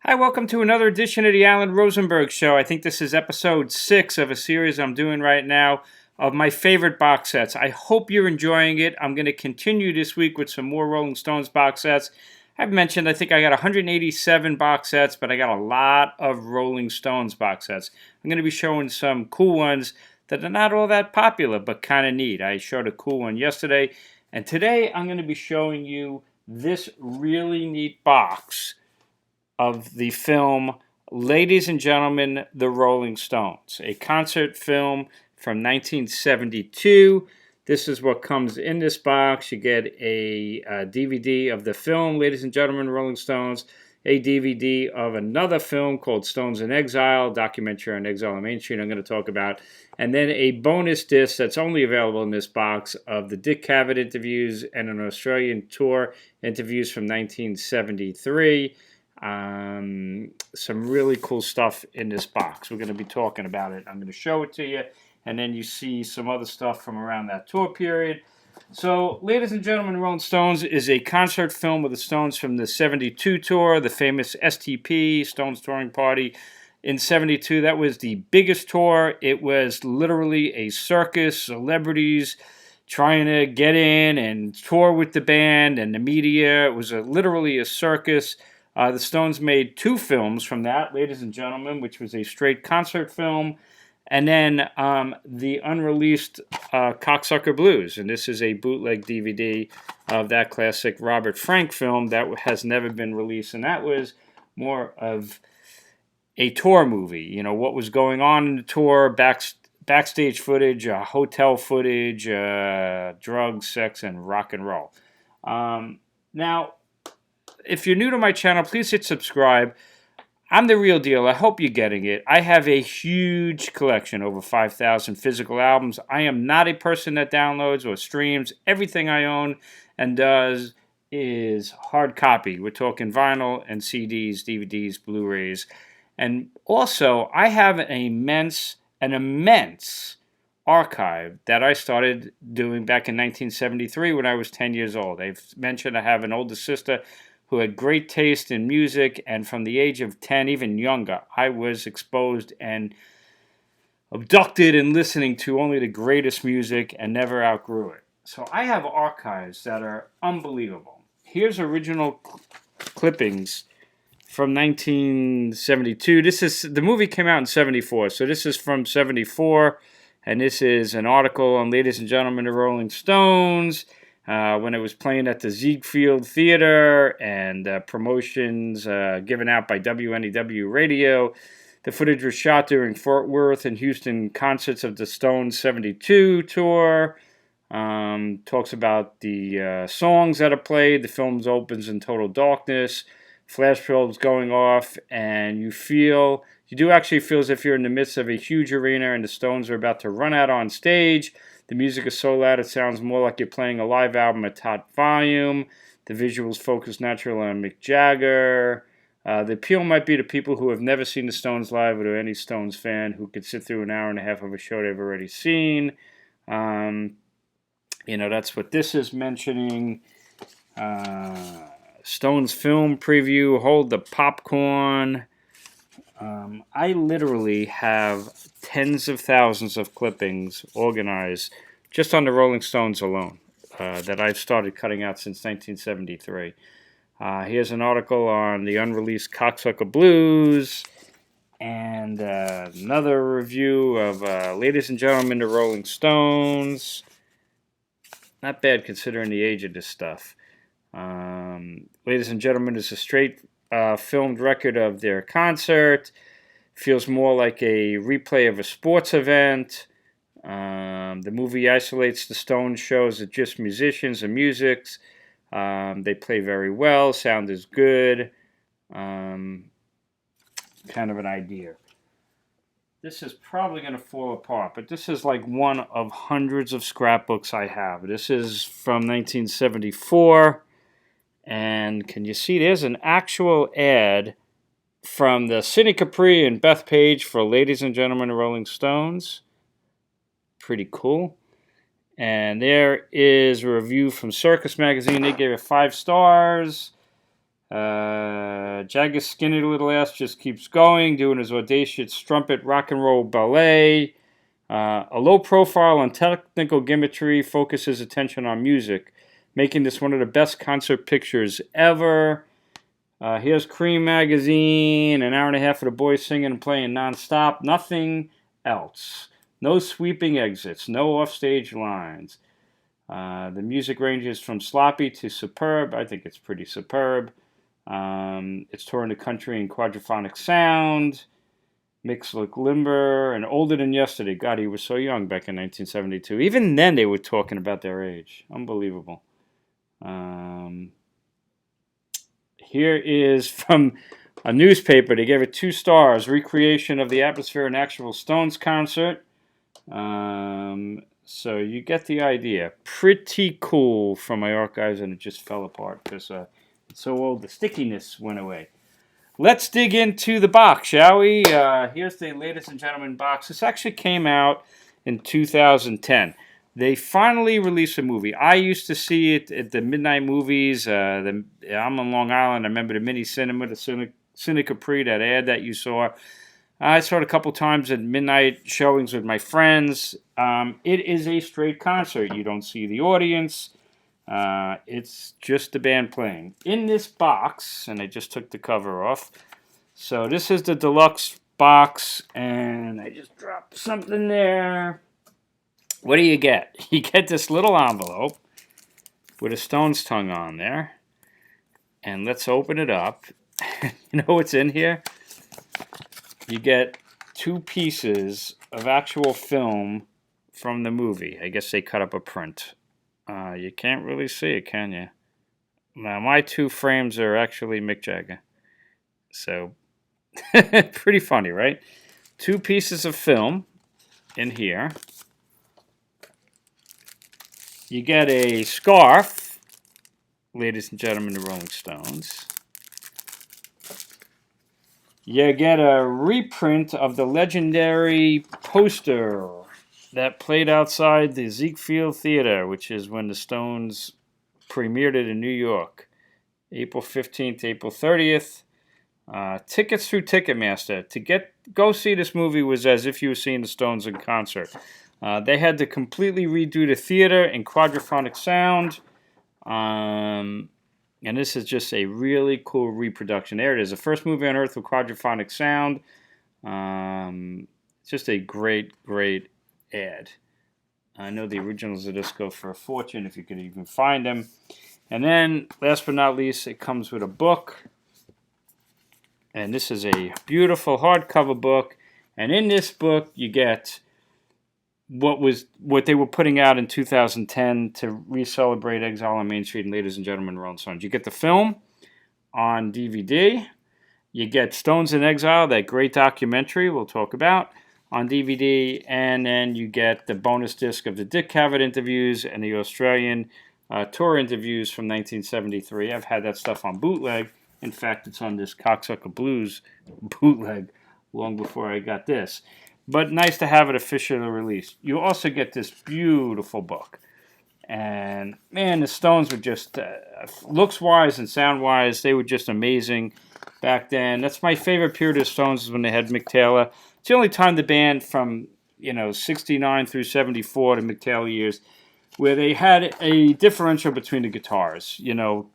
Hi, welcome to another edition of the Alan Rosenberg Show. I think this is episode 6 of a series I'm doing right now of my favorite box sets. I hope you're enjoying it. I'm going to continue this week with some more Rolling Stones box sets. I've mentioned I think I got 187 box sets, but I got a lot of Rolling Stones box sets. I'm going to be showing some cool ones that are not all that popular, but kind of neat. I showed a cool one yesterday, and today I'm going to be showing you this really neat box of the film Ladies and Gentlemen, the Rolling Stones, a concert film from 1972. This is what comes in this box. You get a DVD of the film Ladies and Gentlemen, Rolling Stones, a DVD of another film called Stones in Exile, Documentary and Exile on Main Street I'm going to talk about, and then a bonus disc that's only available in this box of the Dick Cavett interviews and an Australian tour interviews from 1973. Some really cool stuff in this box. We're going to be talking about it. I'm going to show it to you, and then you see some other stuff from around that tour period. So, Ladies and Gentlemen, Rolling Stones is a concert film with the Stones from the 72 tour, the famous STP, Stones Touring Party. In 72, that was the biggest tour. It was literally a circus, celebrities trying to get in and tour with the band and the media. It was literally a circus. The Stones made 2 films from that, Ladies and Gentlemen, which was a straight concert film, and then the unreleased Cocksucker Blues. And this is a bootleg DVD of that classic Robert Frank film that has never been released. And that was more of a tour movie. You know, what was going on in the tour, backstage footage, hotel footage, drugs, sex, and rock and roll. Now, if you're new to my channel, please hit subscribe. I'm the real deal. I hope you're getting it. I have a huge collection, over 5,000 physical albums. I am not a person that downloads or streams. Everything I own and does is hard copy. We're talking vinyl and CDs, DVDs, Blu-rays. And also, I have an immense archive that I started doing back in 1973 when I was 10 years old. I've mentioned I have an older sister who had great taste in music, and from the age of 10, even younger, I was exposed and abducted in listening to only the greatest music and never outgrew it. So I have archives that are unbelievable. Here's original clippings from 1972. The movie came out in 74, so this is from 74, and this is an article on Ladies and Gentlemen, the Rolling Stones, when it was playing at the Ziegfeld Theater, and promotions given out by WNEW Radio. The footage was shot during Fort Worth and Houston concerts of the Stones 72 tour. Talks about the songs that are played. The film opens in total darkness. Flash bulbs going off, and you do actually feel as if you're in the midst of a huge arena and the Stones are about to run out on stage. The music is so loud it sounds more like you're playing a live album at top volume. The visuals focus naturally on Mick Jagger. The appeal might be to people who have never seen the Stones live, or to any Stones fan who could sit through an hour and a half of a show they've already seen. That's what this is mentioning. Stones film preview, hold the popcorn. I literally have tens of thousands of clippings organized just on the Rolling Stones alone that I've started cutting out since 1973. Here's an article on the unreleased Cocksucker Blues, and another review of Ladies and Gentlemen, the Rolling Stones. Not bad considering the age of this stuff. Ladies and Gentlemen is a straight filmed record of their concert. Feels more like a replay of a sports event. The movie isolates the Stones shows as just musicians and musics. They play very well. Sound is good. Kind of an idea. This is probably going to fall apart, but this is like one of hundreds of scrapbooks I have. This is from 1974. And can you see there's an actual ad from the Sidney Capri and Beth Page for Ladies and Gentlemen, the Rolling Stones. Pretty cool. And there is a review from Circus Magazine. They gave it 5 stars. Jagged Skinny Little Ass just keeps going, doing his audacious strumpet rock and roll ballet. A low profile on technical gimmickry focuses attention on music, making this one of the best concert pictures ever. Here's Cream Magazine, an hour and a half of the boys singing and playing nonstop. Nothing else. No sweeping exits, no offstage lines. The music ranges from sloppy to superb. I think it's pretty superb. It's touring the country in quadraphonic sound. Mix look limber and older than yesterday. God, he was so young back in 1972. Even then, they were talking about their age. Unbelievable. Here is from a newspaper. They gave it 2 stars. Recreation of the atmosphere in actual Stones concert. So you get the idea. Pretty cool from my archives, and it just fell apart because it's so old. The stickiness went away. Let's dig into the box, shall we? Here's the Ladies and Gentlemen box. This actually came out in 2010. They finally released a movie. I used to see it at the midnight movies. I'm on Long Island. I remember the mini cinema, the Cine Capri, that ad that you saw. I saw it a couple times at midnight showings with my friends. It is a straight concert. You don't see the audience. It's just the band playing. In this box, and I just took the cover off. So this is the deluxe box, and I just dropped something there. What do you get? You get this little envelope with a Stones tongue on there. And let's open it up. You know what's in here? You get 2 pieces of actual film from the movie. I guess they cut up a print. You can't really see it, can you? Now, my 2 frames are actually Mick Jagger. So, pretty funny, right? 2 pieces of film in here. You get a scarf, ladies and gentlemen, the Rolling Stones. You get a reprint of the legendary poster that played outside the Ziegfeld Theater, which is when the Stones premiered it in New York. April 15th, April 30th. Tickets through Ticketmaster. To go see this movie was as if you were seeing the Stones in concert. They had to completely redo the theater in quadraphonic sound. And this is just a really cool reproduction. There it is. The first movie on Earth with quadraphonic sound. It's just a great, great ad. I know the originals of this go for a fortune if you could even find them. And then, last but not least, it comes with a book. And this is a beautiful hardcover book. And in this book, you get what they were putting out in 2010 to re-celebrate Exile on Main Street and Ladies and Gentlemen, Rolling Stones. You get the film on DVD. You get Stones in Exile, that great documentary we'll talk about, on DVD. And then you get the bonus disc of the Dick Cavett interviews and the Australian tour interviews from 1973. I've had that stuff on bootleg. In fact, it's on this Cocksucker Blues bootleg long before I got this. But nice to have it officially released. You also get this beautiful book. And, man, the Stones were just, looks-wise and sound-wise, they were just amazing back then. That's my favorite period of Stones is when they had Mick Taylor. It's the only time the band from, 69 through 74, the Mick Taylor years, where they had a differential between the guitars.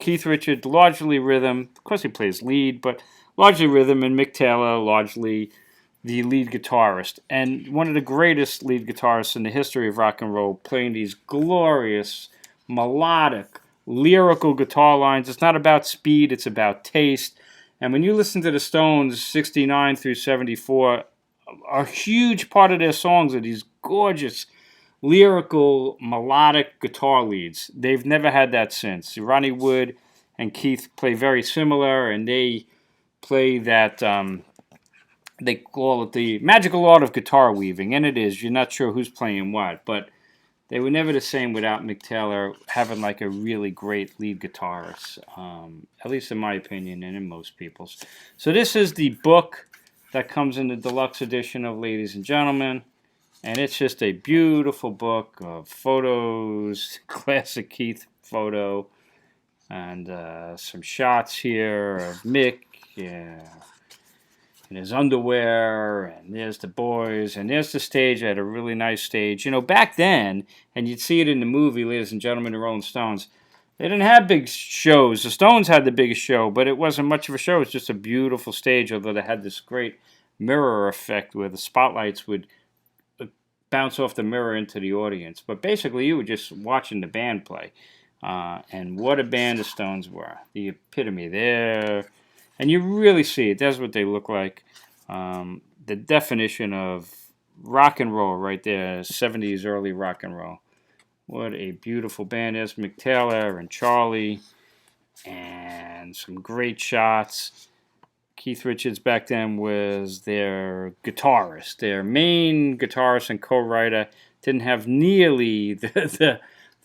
Keith Richards, largely rhythm. Of course, he plays lead, but largely rhythm, and Mick Taylor, largely the lead guitarist, and one of the greatest lead guitarists in the history of rock and roll, playing these glorious, melodic, lyrical guitar lines. It's not about speed, it's about taste. And when you listen to the Stones, 69 through 74, a huge part of their songs are these gorgeous, lyrical, melodic guitar leads. They've never had that since. Ronnie Wood and Keith play very similar, and they play that... they call it the magical art of guitar weaving, and it is. You're not sure who's playing what, but they were never the same without Mick Taylor having like a really great lead guitarist, at least in my opinion and in most people's. So this is the book that comes in the deluxe edition of Ladies and Gentlemen, and it's just a beautiful book of photos, classic Keith photo. And some shots here of Mick in his underwear, and there's the boys, and there's the stage. I had a really nice stage. Back then, and you'd see it in the movie, ladies and gentlemen, the Rolling Stones, they didn't have big shows. The Stones had the biggest show, but it wasn't much of a show. It was just a beautiful stage, although they had this great mirror effect where the spotlights would bounce off the mirror into the audience. But basically, you were just watching the band play. And what a band the Stones were. The epitome there. And you really see it. That's what they look like. The definition of rock and roll right there. 70s early rock and roll. What a beautiful band. There's Mick Taylor and Charlie. And some great shots. Keith Richards back then was their guitarist. Their main guitarist and co-writer. Didn't have nearly the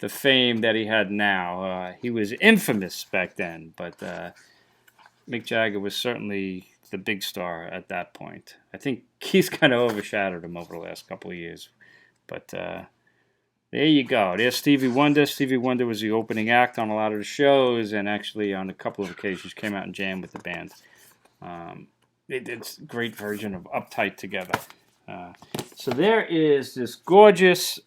fame that he had now. He was infamous back then, but Mick Jagger was certainly the big star at that point. I think Keith kind of overshadowed him over the last couple of years. But there you go. There's Stevie Wonder. Stevie Wonder was the opening act on a lot of the shows, and actually on a couple of occasions came out and jammed with the band. It's a great version of Uptight Together. So there is this gorgeous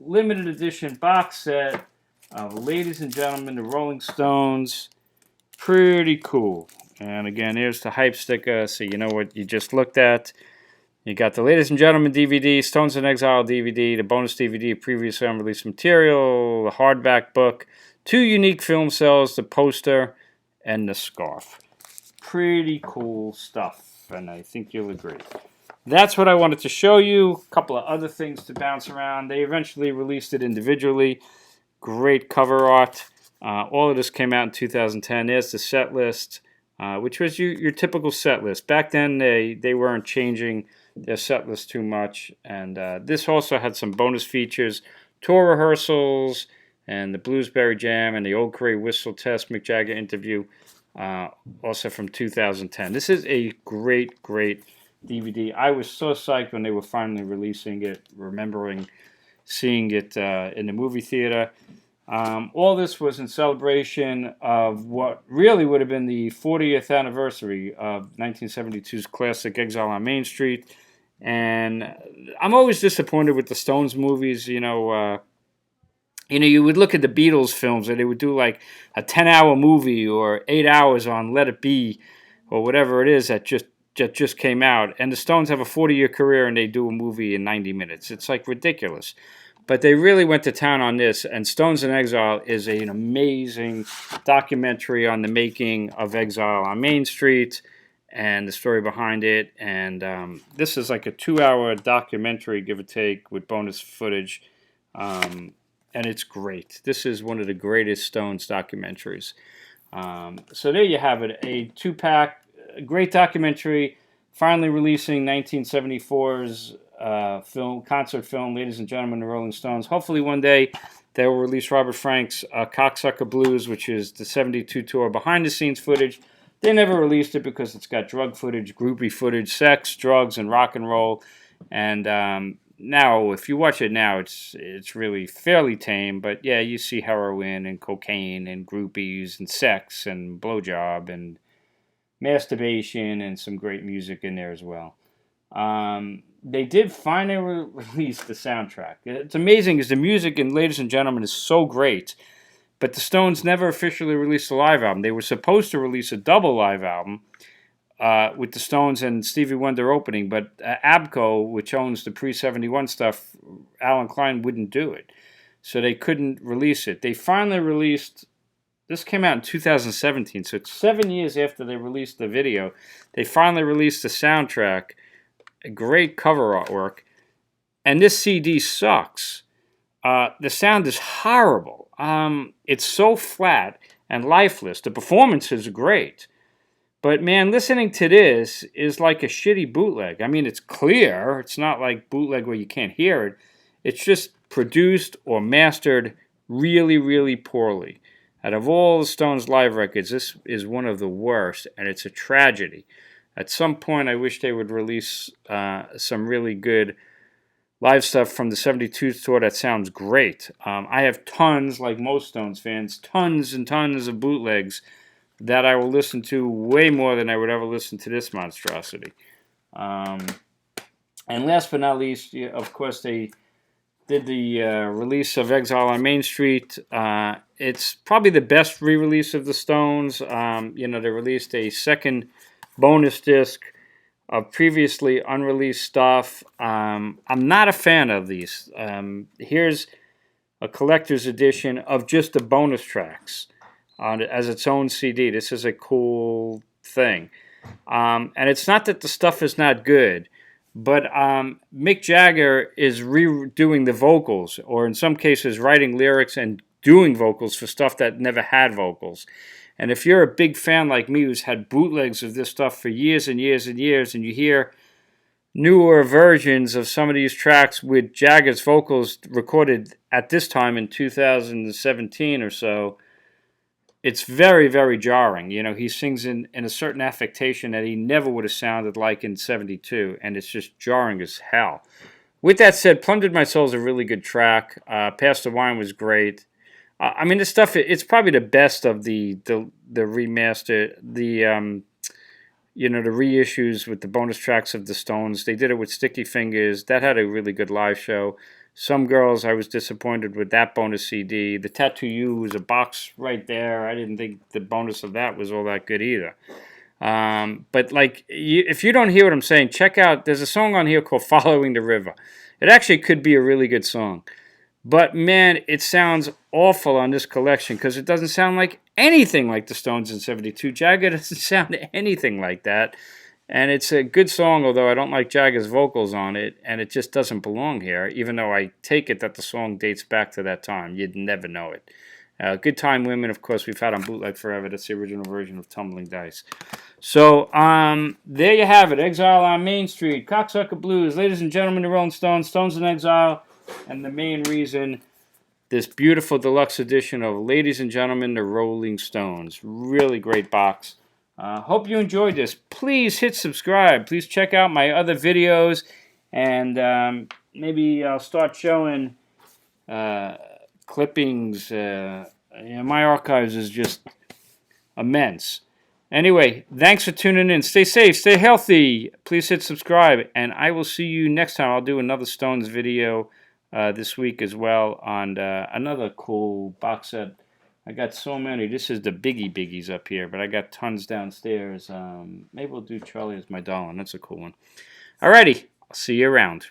limited edition box set of Ladies and Gentlemen, the Rolling Stones. Pretty cool. And again, here's the hype sticker, so you know what you just looked at. You got the Ladies and Gentlemen DVD, Stones in Exile DVD, the bonus DVD of previously unreleased material, the hardback book, 2 unique film cells, the poster, and the scarf. Pretty cool stuff, and I think you'll agree. That's what I wanted to show you. A couple of other things to bounce around. They eventually released it individually. Great cover art. All of this came out in 2010. There's the set list, which was your typical set list. Back then, they weren't changing their set list too much. And this also had some bonus features, tour rehearsals, and the Bluesberry Jam, and the Old Grey Whistle Test Mick Jagger interview, also from 2010. This is a great, great DVD. I was so psyched when they were finally releasing it, remembering seeing it in the movie theater. All this was in celebration of what really would have been the 40th anniversary of 1972's classic Exile on Main Street. And I'm always disappointed with the Stones movies. You would look at the Beatles films and they would do like a 10-hour movie or 8 hours on Let It Be or whatever it is that just came out. And the Stones have a 40-year career and they do a movie in 90 minutes. It's like ridiculous. But they really went to town on this, and Stones in Exile is an amazing documentary on the making of Exile on Main Street and the story behind it. And this is like a 2-hour documentary, give or take, with bonus footage. And it's great. This is one of the greatest Stones documentaries. So there you have it, a 2-pack, great documentary, finally releasing 1974's concert film, Ladies and Gentlemen, the Rolling Stones. Hopefully one day they will release Robert Frank's Cocksucker Blues, which is the 72 tour behind-the-scenes footage. They never released it because it's got drug footage, groupie footage, sex, drugs, and rock and roll. And now, if you watch it now, it's really fairly tame. But yeah, you see heroin and cocaine and groupies and sex and blowjob and masturbation and some great music in there as well. They did finally release the soundtrack. It's amazing because the music in Ladies and Gentlemen is so great, but the Stones never officially released a live album. They were supposed to release a double live album with the Stones and Stevie Wonder opening, but ABKCO, which owns the pre-71 stuff, Alan Klein wouldn't do it. So they couldn't release it. They finally released, this came out in 2017, so it's 7 years after they released the video. They finally released the soundtrack. A great cover artwork, and this CD sucks. The sound is horrible. It's so flat and lifeless. The performance is great, but man, listening to this is like a shitty bootleg. I mean, it's clear. It's not like bootleg where you can't hear it. It's just produced or mastered really, really poorly. Out of all the Stones live records, this is one of the worst, and it's a tragedy. At some point, I wish they would release some really good live stuff from the 72 tour that sounds great. I have tons, like most Stones fans, tons and tons of bootlegs that I will listen to way more than I would ever listen to this monstrosity. And last but not least, of course, they did the release of Exile on Main Street. It's probably the best re-release of the Stones. They released a second bonus disc of previously unreleased stuff. I'm not a fan of these. Here's a collector's edition of just the bonus tracks as its own CD. This is a cool thing. And it's not that the stuff is not good, but Mick Jagger is redoing the vocals, or in some cases writing lyrics and doing vocals for stuff that never had vocals. And if you're a big fan like me who's had bootlegs of this stuff for years and years and years, and you hear newer versions of some of these tracks with Jagger's vocals recorded at this time in 2017 or so, it's very, very jarring. He sings in a certain affectation that he never would have sounded like in 72, and it's just jarring as hell. With that said, Plundered My Soul is a really good track. Pass the Wine was great. This stuff, it's probably the best of the remaster, the reissues with the bonus tracks of the Stones. They did it with Sticky Fingers. That had a really good live show. Some Girls, I was disappointed with that bonus CD. The Tattoo You was a box right there. I didn't think the bonus of that was all that good either. But if you don't hear what I'm saying, check out, there's a song on here called Following the River. It actually could be a really good song. But man, it sounds awful on this collection because it doesn't sound like anything like the Stones in 72. Jagger doesn't sound anything like that. And it's a good song, although I don't like Jagger's vocals on it, and it just doesn't belong here, even though I take it that the song dates back to that time. You'd never know it. Good Time Women, of course, we've had on bootleg forever. That's the original version of Tumbling Dice. So, there you have it. Exile on Main Street, Cocksucker Blues. Ladies and gentlemen, the Rolling Stones, Stones in Exile, and the main reason, this beautiful deluxe edition of Ladies and Gentlemen, the Rolling Stones. Really great box. Hope you enjoyed this. Please hit subscribe. Please check out my other videos, and maybe I'll start showing clippings. My archives is just immense. Anyway, thanks for tuning in. Stay safe, stay healthy. Please hit subscribe, and I will see you next time. I'll do another Stones video this week as well on another cool box set. I got so many. This is the biggies up here, but I got tons downstairs. Maybe we'll do Charlie as My Darling. That's a cool one. Alrighty, I'll see you around.